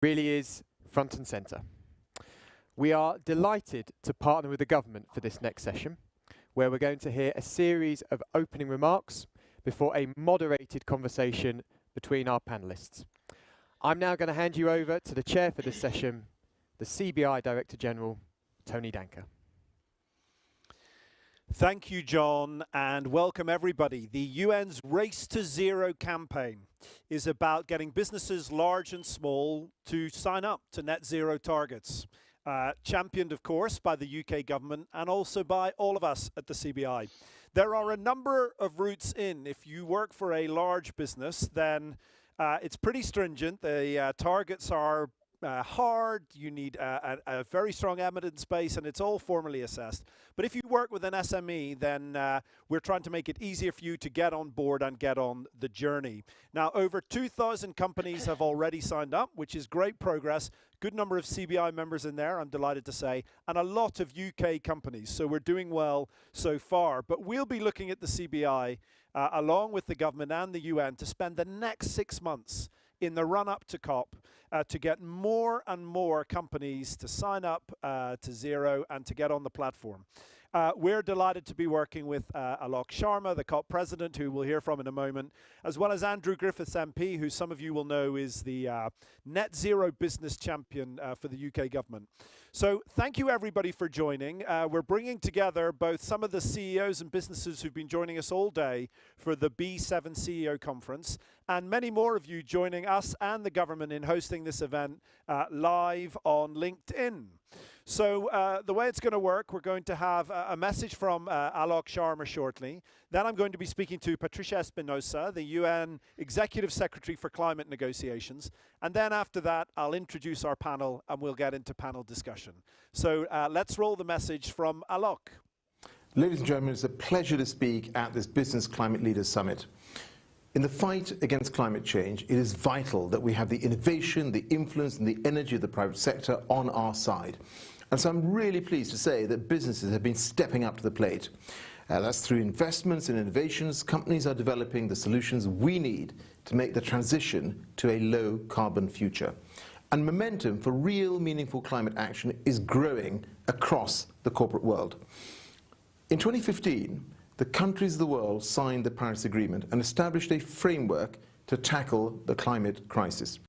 really is front and centre. We are delighted to partner with the government for this next session, where we're going to hear a series of opening remarks before a moderated conversation between our panellists. I'm now going to hand you over to the chair for this session, the CBI Director General, Tony Danker. Thank you, John, and welcome everybody. The UN's Race to Zero campaign is about getting businesses large and small to sign up to net zero targets. Championed, of course, by the UK government and also by all of us at the CBI. There are a number of routes in. If you work for a large business, then it's pretty stringent. The targets are hard, you need a very strong evidence base, and it's all formally assessed. But if you work with an SME, then we're trying to make it easier for you to get on board and get on the journey. Now, over 2,000 companies have already signed up, which is great progress. Good number of CBI members in there, I'm delighted to say, and a lot of UK companies. So we're doing well so far. But we'll be looking at the CBI, along with the government and the UN, to spend the next 6 months in the run-up to COP to get more and more companies to sign up to Zero and to get on the platform. We're delighted to be working with Alok Sharma, the COP president, who we'll hear from in a moment, as well as Andrew Griffiths MP, who some of you will know is the net zero business champion for the UK government. So thank you everybody for joining. We're bringing together both some of the CEOs and businesses who've been joining us all day for the B7 CEO conference, and many more of you joining us and the government in hosting this event live on LinkedIn. So the way it's going to work, we're going to have a message from Alok Sharma shortly. Then I'm going to be speaking to Patricia Espinosa, the UN Executive Secretary for Climate Negotiations. And then after that, I'll introduce our panel and we'll get into panel discussion. So let's roll the message from Alok. Ladies and gentlemen, it's a pleasure to speak at this Business Climate Leaders Summit. In the fight against climate change, it is vital that we have the innovation, the influence and the energy of the private sector on our side. And so I'm really pleased to say that businesses have been stepping up to the plate. That's through investments and innovations. Companies are developing the solutions we need to make the transition to a low carbon future. And momentum for real meaningful climate action is growing across the corporate world. In 2015, the countries of the world signed the Paris Agreement and established a framework to tackle the climate crisis.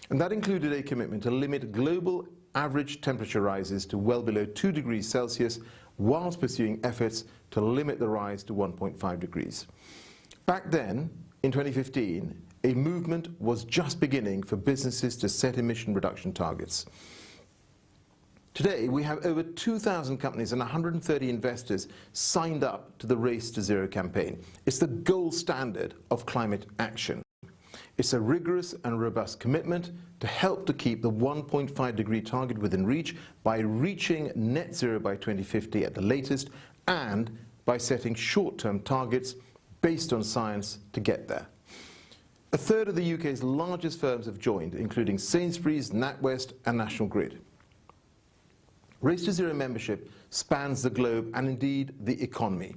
And that included a commitment to limit global average temperature rises to well below 2 degrees Celsius, whilst pursuing efforts to limit the rise to 1.5 degrees. Back then, in 2015, a movement was just beginning for businesses to set emission reduction targets. Today, we have over 2,000 companies and 130 investors signed up to the Race to Zero campaign. It's the gold standard of climate action. It's a rigorous and robust commitment to help to keep the 1.5 degree target within reach by reaching net zero by 2050 at the latest, and by setting short-term targets based on science to get there. A third of the UK's largest firms have joined, including Sainsbury's, NatWest and National Grid. Race to Zero membership spans the globe and indeed the economy.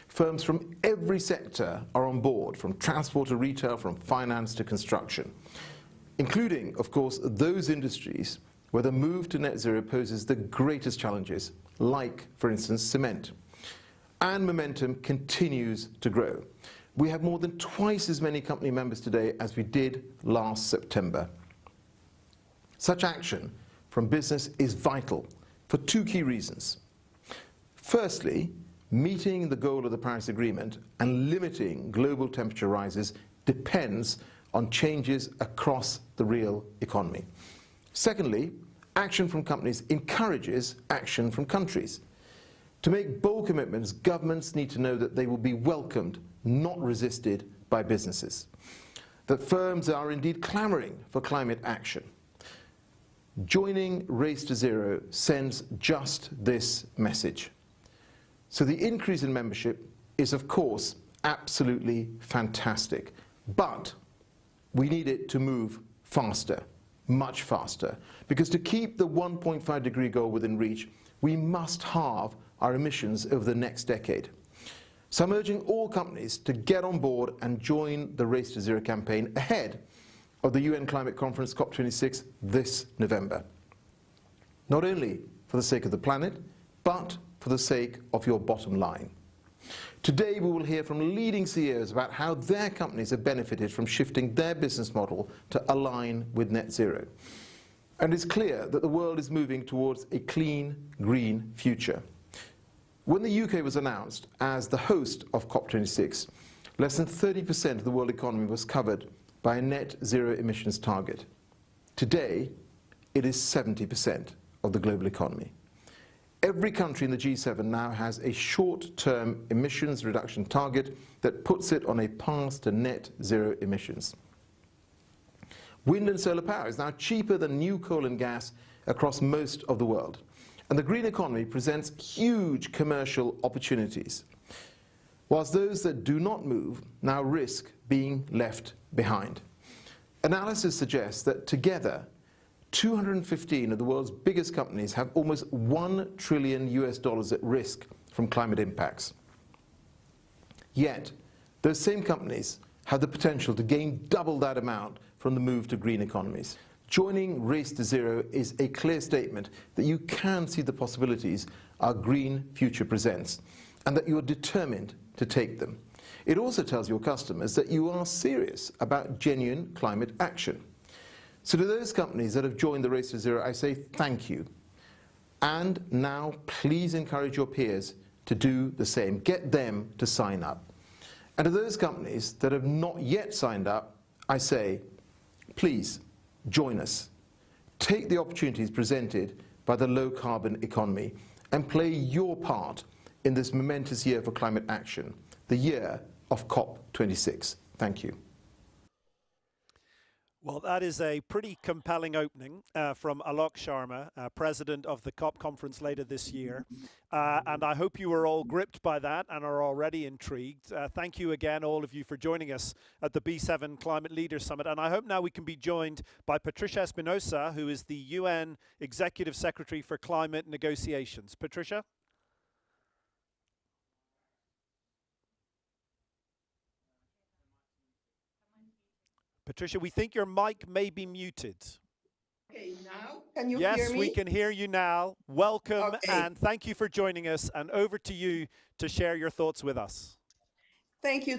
Firms from every sector are on board, from transport to retail, from finance to construction, including, of course, those industries where the move to net zero poses the greatest challenges, like, for instance, cement. And momentum continues to grow. We have more than twice as many company members today as we did last September. Such action from business is vital for two key reasons. Firstly, meeting the goal of the Paris Agreement and limiting global temperature rises depends on changes across the real economy. Secondly, action from companies encourages action from countries. To make bold commitments, governments need to know that they will be welcomed, not resisted by businesses. That firms are indeed clamoring for climate action. Joining Race to Zero sends just this message. So the increase in membership is, of course, absolutely fantastic. But we need it to move faster, much faster. Because to keep the 1.5 degree goal within reach, we must halve our emissions over the next decade. So I'm urging all companies to get on board and join the Race to Zero campaign ahead of the UN Climate Conference COP26 this November. Not only for the sake of the planet, but for the sake of your bottom line. Today we will hear from leading CEOs about how their companies have benefited from shifting their business model to align with net zero. And it's clear that the world is moving towards a clean, green future. When the UK was announced as the host of COP26, less than 30% of the world economy was covered by a net zero emissions target. Today, it is 70% of the global economy. Every country in the G7 now has a short-term emissions reduction target that puts it on a path to net zero emissions. Wind and solar power is now cheaper than new coal and gas across most of the world. And the green economy presents huge commercial opportunities, whilst those that do not move now risk being left behind. Analysis suggests that together, 215 of the world's biggest companies have almost $1 trillion at risk from climate impacts. Yet, those same companies have the potential to gain double that amount from the move to green economies. Joining Race to Zero is a clear statement that you can see the possibilities our green future presents, and that you are determined to take them. It also tells your customers that you are serious about genuine climate action. So to those companies that have joined the Race to Zero, I say thank you. And now please encourage your peers to do the same. Get them to sign up. And to those companies that have not yet signed up, I say, please join us. Take the opportunities presented by the low carbon economy and play your part in this momentous year for climate action, the year of COP26. Thank you. Well, that is a pretty compelling opening from Alok Sharma, president of the COP conference later this year. And I hope you are all gripped by that and are already intrigued. Thank you again, all of you, for joining us at the B7 Climate Leaders Summit. And I hope now we can be joined by Patricia Espinosa, who is the UN Executive Secretary for Climate Negotiations. Patricia? Patricia, we think your mic may be muted. Okay, now can you hear me? Yes, we can hear you now. Welcome, Okay. and thank you for joining us. And over to you to share your thoughts with us. Thank you,